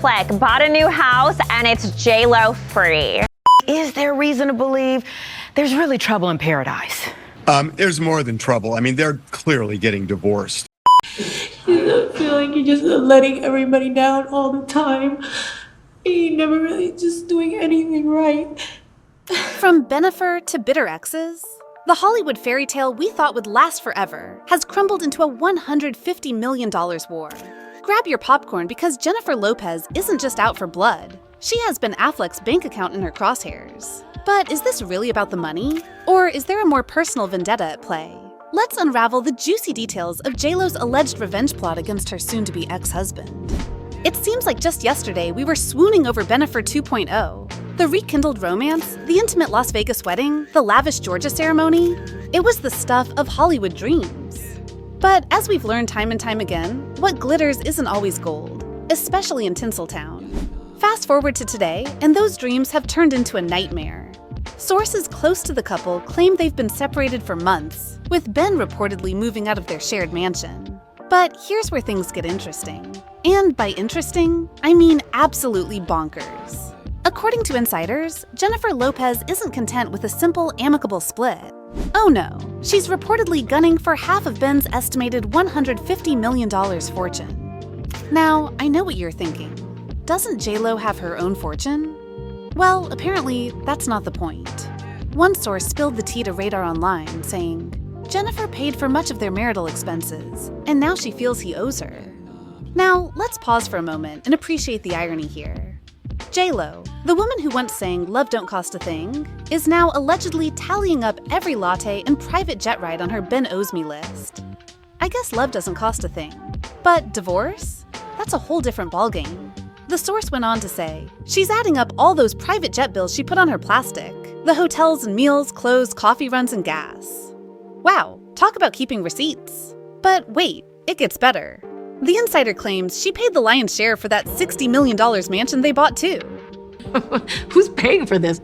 Affleck bought a new house and it's J.Lo free. Is there reason to believe there's really trouble in paradise? There's more than trouble. I mean, they're clearly getting divorced. You feel like you're just letting everybody down all the time. You're never really just doing anything right. From Bennifer to bitter exes, the Hollywood fairy tale we thought would last forever has crumbled into a $150 million war. Grab your popcorn because Jennifer Lopez isn't just out for blood. She has Ben Affleck's bank account in her crosshairs. But is this really about the money? Or is there a more personal vendetta at play? Let's unravel the juicy details of J.Lo's alleged revenge plot against her soon-to-be ex-husband. It seems like just yesterday we were swooning over Bennifer 2.0. The rekindled romance, the intimate Las Vegas wedding, the lavish Georgia ceremony, it was the stuff of Hollywood dreams. But as we've learned time and time again, what glitters isn't always gold, especially in Tinseltown. Fast forward to today, and those dreams have turned into a nightmare. Sources close to the couple claim they've been separated for months, with Ben reportedly moving out of their shared mansion. But here's where things get interesting. And by interesting, I mean absolutely bonkers. According to insiders, Jennifer Lopez isn't content with a simple, amicable split. Oh no, she's reportedly gunning for half of Ben's estimated $150 million fortune. Now, I know what you're thinking. Doesn't J.Lo have her own fortune? Well, apparently, that's not the point. One source spilled the tea to Radar Online, saying, Jennifer paid for much of their marital expenses, and now she feels he owes her. Now, let's pause for a moment and appreciate the irony here. J.Lo, the woman who once sang "Love Don't Cost a Thing," is now allegedly tallying up every latte and private jet ride on her Ben Owes Me list. I guess love doesn't cost a thing. But divorce? That's a whole different ballgame. The source went on to say, she's adding up all those private jet bills she put on her plastic, the hotels and meals, clothes, coffee runs, and gas. Wow, talk about keeping receipts. But wait, it gets better. The insider claims she paid the lion's share for that $60 million mansion they bought too. Who's paying for this?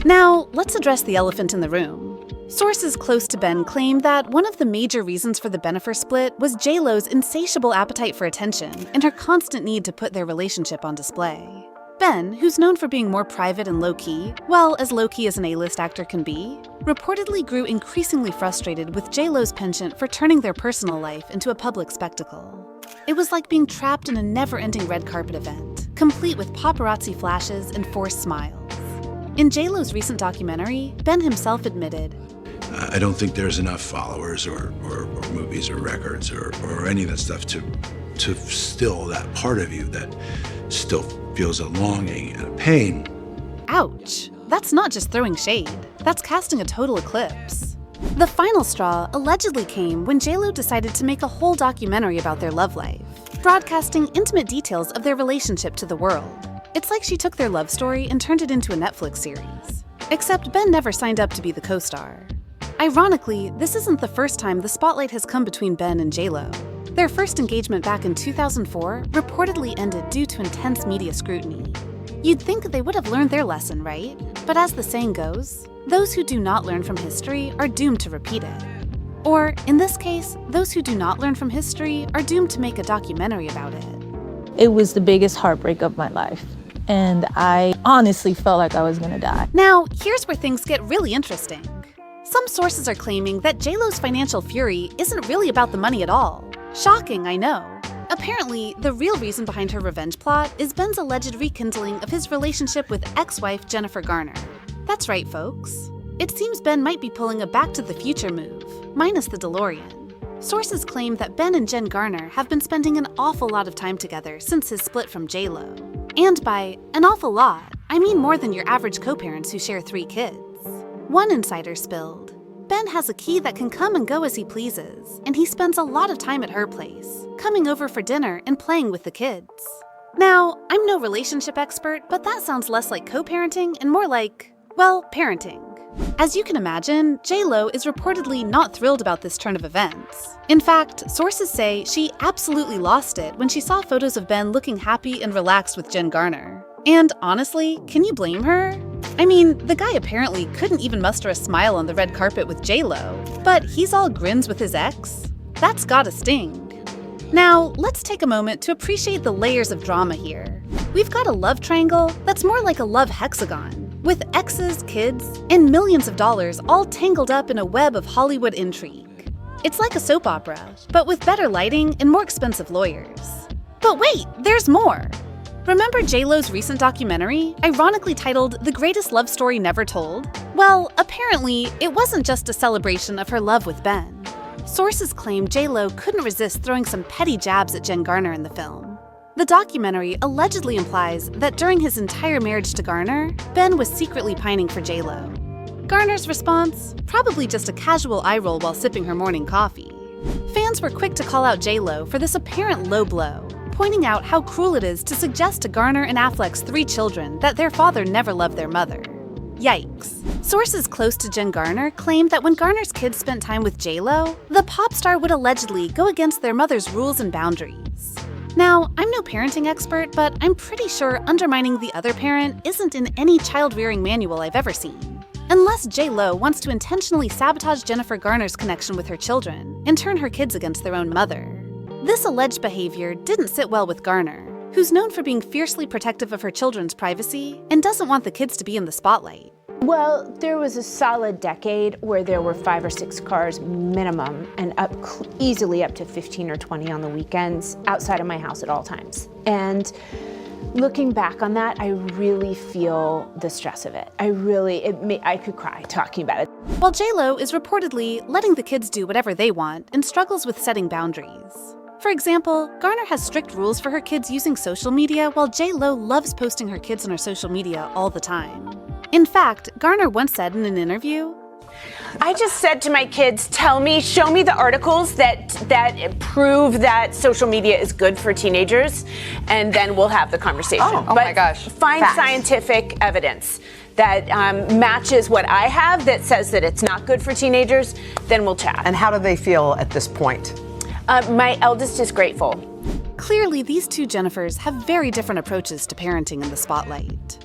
Now, let's address the elephant in the room. Sources close to Ben claim that one of the major reasons for the Bennifer split was J.Lo's insatiable appetite for attention and her constant need to put their relationship on display. Ben, who's known for being more private and low-key, well, as low-key as an A-list actor can be, reportedly grew increasingly frustrated with J.Lo's penchant for turning their personal life into a public spectacle. It was like being trapped in a never-ending red carpet event, complete with paparazzi flashes and forced smiles. In J.Lo's recent documentary, Ben himself admitted, I don't think there's enough followers or movies or records or any of that stuff to still that part of you that still feels a longing and a pain. Ouch. That's not just throwing shade. That's casting a total eclipse. The final straw allegedly came when J.Lo decided to make a whole documentary about their love life, broadcasting intimate details of their relationship to the world. It's like she took their love story and turned it into a Netflix series. Except Ben never signed up to be the co-star. Ironically, this isn't the first time the spotlight has come between Ben and J.Lo. Their first engagement back in 2004 reportedly ended due to intense media scrutiny. You'd think they would have learned their lesson, right? But as the saying goes, those who do not learn from history are doomed to repeat it. Or, in this case, those who do not learn from history are doomed to make a documentary about it. It was the biggest heartbreak of my life, and I honestly felt like I was gonna die. Now, here's where things get really interesting. Some sources are claiming that J.Lo's financial fury isn't really about the money at all. Shocking, I know. Apparently, the real reason behind her revenge plot is Ben's alleged rekindling of his relationship with ex-wife Jennifer Garner. That's right, folks. It seems Ben might be pulling a Back to the Future move, minus the DeLorean. Sources claim that Ben and Jen Garner have been spending an awful lot of time together since his split from J.Lo. And by an awful lot, I mean more than your average co-parents who share 3 kids. One insider spilled, Ben has a key that can come and go as he pleases, and he spends a lot of time at her place, coming over for dinner and playing with the kids. Now, I'm no relationship expert, but that sounds less like co-parenting and more like, well, parenting. As you can imagine, J.Lo is reportedly not thrilled about this turn of events. In fact, sources say she absolutely lost it when she saw photos of Ben looking happy and relaxed with Jen Garner. And honestly, can you blame her? I mean, the guy apparently couldn't even muster a smile on the red carpet with J.Lo, but he's all grins with his ex? That's gotta sting. Now, let's take a moment to appreciate the layers of drama here. We've got a love triangle that's more like a love hexagon, with exes, kids, and millions of dollars all tangled up in a web of Hollywood intrigue. It's like a soap opera, but with better lighting and more expensive lawyers. But wait, there's more! Remember J.Lo's recent documentary, ironically titled The Greatest Love Story Never Told? Well, apparently, it wasn't just a celebration of her love with Ben. Sources claim J.Lo couldn't resist throwing some petty jabs at Jen Garner in the film. The documentary allegedly implies that during his entire marriage to Garner, Ben was secretly pining for J.Lo. Garner's response? Probably just a casual eye roll while sipping her morning coffee. Fans were quick to call out J.Lo for this apparent low blow, pointing out how cruel it is to suggest to Garner and Affleck's 3 children that their father never loved their mother. Yikes. Sources close to Jen Garner claim that when Garner's kids spent time with J.Lo, the pop star would allegedly go against their mother's rules and boundaries. Now, I'm no parenting expert, but I'm pretty sure undermining the other parent isn't in any child-rearing manual I've ever seen. Unless J.Lo wants to intentionally sabotage Jennifer Garner's connection with her children and turn her kids against their own mother. This alleged behavior didn't sit well with Garner, who's known for being fiercely protective of her children's privacy and doesn't want the kids to be in the spotlight. Well, there was a solid decade where there were 5 or 6 cars minimum and easily up to 15 or 20 on the weekends outside of my house at all times. And looking back on that, I really feel the stress of it. I could cry talking about it. While J.Lo is reportedly letting the kids do whatever they want and struggles with setting boundaries. For example, Garner has strict rules for her kids using social media, while J.Lo loves posting her kids on her social media all the time. In fact, Garner once said in an interview, I just said to my kids, show me the articles that prove that social media is good for teenagers, and then we'll have the conversation. Oh my gosh. Find Facts. scientific evidence that matches what I have that says that it's not good for teenagers, then we'll chat. And how do they feel at this point? My eldest is grateful. Clearly, these two Jennifers have very different approaches to parenting in the spotlight.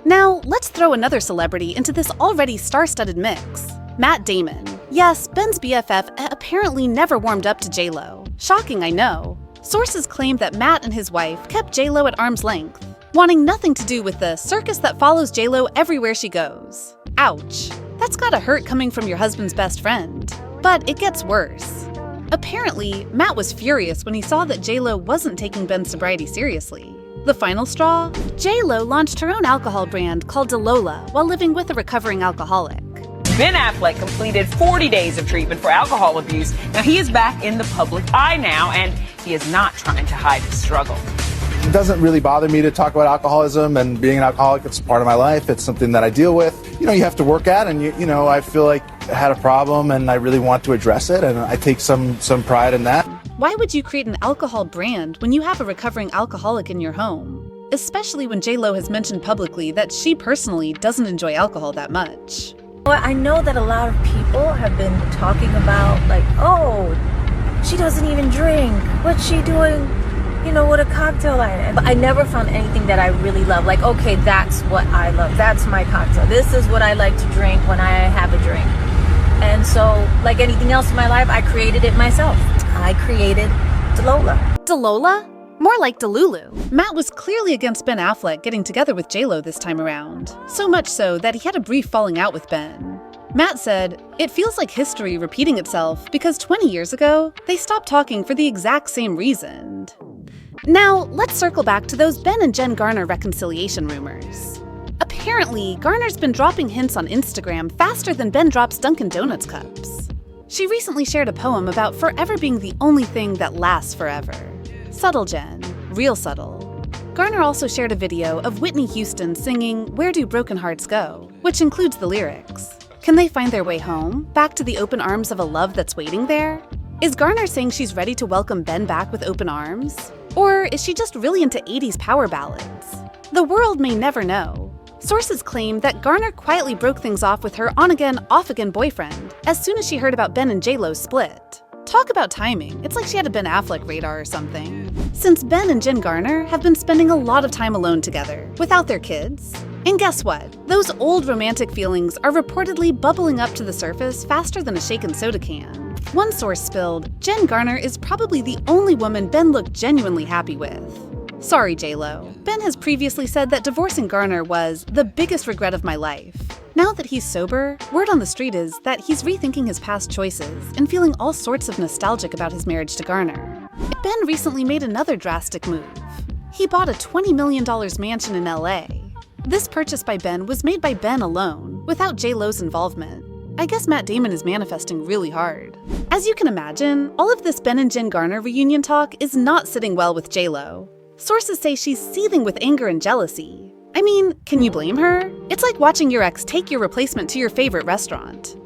Now, let's throw another celebrity into this already star-studded mix. Matt Damon. Yes, Ben's BFF apparently never warmed up to J.Lo. Shocking, I know. Sources claim that Matt and his wife kept J.Lo at arm's length, wanting nothing to do with the circus that follows J.Lo everywhere she goes. Ouch. That's gotta hurt coming from your husband's best friend. But it gets worse. Apparently, Matt was furious when he saw that J.Lo wasn't taking Ben's sobriety seriously. The final straw? J.Lo launched her own alcohol brand called DeLola while living with a recovering alcoholic. Ben Affleck completed 40 days of treatment for alcohol abuse. Now he is back in the public eye now, and he is not trying to hide his struggle. It doesn't really bother me to talk about alcoholism and being an alcoholic. It's part of my life. It's something that I deal with. You have to work at, and I feel like I had a problem and I really want to address it, and I take some pride in that. Why would you create an alcohol brand when you have a recovering alcoholic in your home? Especially when J.Lo has mentioned publicly that she personally doesn't enjoy alcohol that much. Well, I know that a lot of people have been talking about, oh, she doesn't even drink. What's she doing, with a cocktail line? But I never found anything that I really love. Okay, that's what I love. That's my cocktail. This is what I like to drink when I have a drink. And so, like anything else in my life, I created it myself. I created DeLola. DeLola? More like Delulu. Matt was clearly against Ben Affleck getting together with J.Lo this time around. So much so that he had a brief falling out with Ben. Matt said, "It feels like history repeating itself because 20 years ago, they stopped talking for the exact same reason." Now, let's circle back to those Ben and Jen Garner reconciliation rumors. Apparently, Garner's been dropping hints on Instagram faster than Ben drops Dunkin' Donuts cups. She recently shared a poem about forever being the only thing that lasts forever. Subtle, Jen. Real subtle. Garner also shared a video of Whitney Houston singing "Where Do Broken Hearts Go?", which includes the lyrics. Can they find their way home, back to the open arms of a love that's waiting there? Is Garner saying she's ready to welcome Ben back with open arms? Or is she just really into 80s power ballads? The world may never know. Sources claim that Garner quietly broke things off with her on-again, off-again boyfriend as soon as she heard about Ben and J.Lo's split. Talk about timing. It's like she had a Ben Affleck radar or something. Since Ben and Jen Garner have been spending a lot of time alone together, without their kids. And guess what? Those old romantic feelings are reportedly bubbling up to the surface faster than a shaken soda can. One source spilled, Jen Garner is probably the only woman Ben looked genuinely happy with. Sorry, J.Lo. Ben has previously said that divorcing Garner was the biggest regret of my life. Now that he's sober, word on the street is that he's rethinking his past choices and feeling all sorts of nostalgic about his marriage to Garner. Ben recently made another drastic move. He bought a $20 million mansion in LA. This purchase by Ben was made by Ben alone, without J.Lo's involvement. I guess Matt Damon is manifesting really hard. As you can imagine, all of this Ben and Jen Garner reunion talk is not sitting well with J.Lo. Sources say she's seething with anger and jealousy. I mean, can you blame her? It's like watching your ex take your replacement to your favorite restaurant.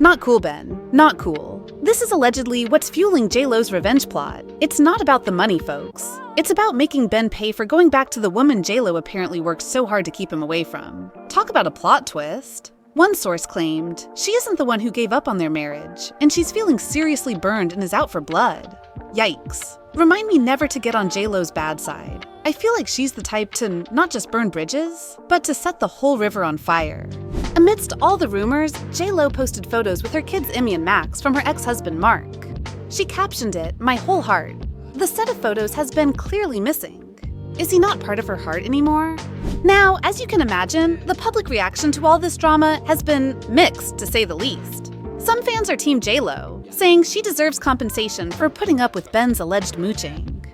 Not cool, Ben. Not cool. This is allegedly what's fueling J.Lo's revenge plot. It's not about the money, folks. It's about making Ben pay for going back to the woman J.Lo apparently worked so hard to keep him away from. Talk about a plot twist. One source claimed she isn't the one who gave up on their marriage, and she's feeling seriously burned and is out for blood. Yikes. Remind me never to get on J.Lo's bad side. I feel like she's the type to not just burn bridges, but to set the whole river on fire. Amidst all the rumors, J.Lo posted photos with her kids Emmy and Max from her ex-husband Mark. She captioned it, "My whole heart." The set of photos has been clearly missing. Is he not part of her heart anymore? Now, as you can imagine, the public reaction to all this drama has been mixed, to say the least. Some fans are Team J.Lo, saying she deserves compensation for putting up with Ben's alleged mooching.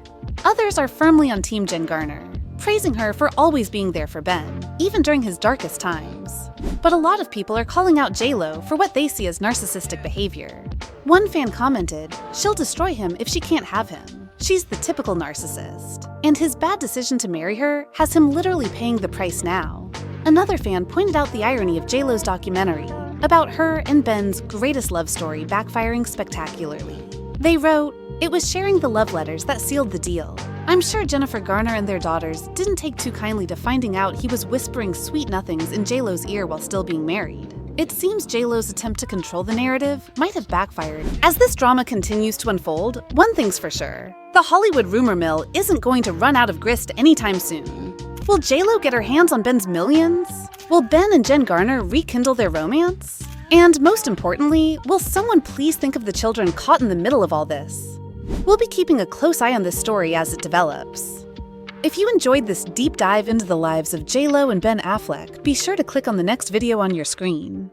Others are firmly on Team Jen Garner, praising her for always being there for Ben, even during his darkest times. But a lot of people are calling out J.Lo for what they see as narcissistic behavior. One fan commented, "She'll destroy him if she can't have him. She's the typical narcissist." And his bad decision to marry her has him literally paying the price now. Another fan pointed out the irony of J.Lo's documentary about her and Ben's greatest love story backfiring spectacularly. They wrote, "It was sharing the love letters that sealed the deal. I'm sure Jennifer Garner and their daughters didn't take too kindly to finding out he was whispering sweet nothings in J.Lo's ear while still being married." It seems J.Lo's attempt to control the narrative might have backfired. As this drama continues to unfold, one thing's for sure. The Hollywood rumor mill isn't going to run out of grist anytime soon. Will J.Lo get her hands on Ben's millions? Will Ben and Jen Garner rekindle their romance? And most importantly, will someone please think of the children caught in the middle of all this? We'll be keeping a close eye on this story as it develops. If you enjoyed this deep dive into the lives of J.Lo and Ben Affleck, be sure to click on the next video on your screen.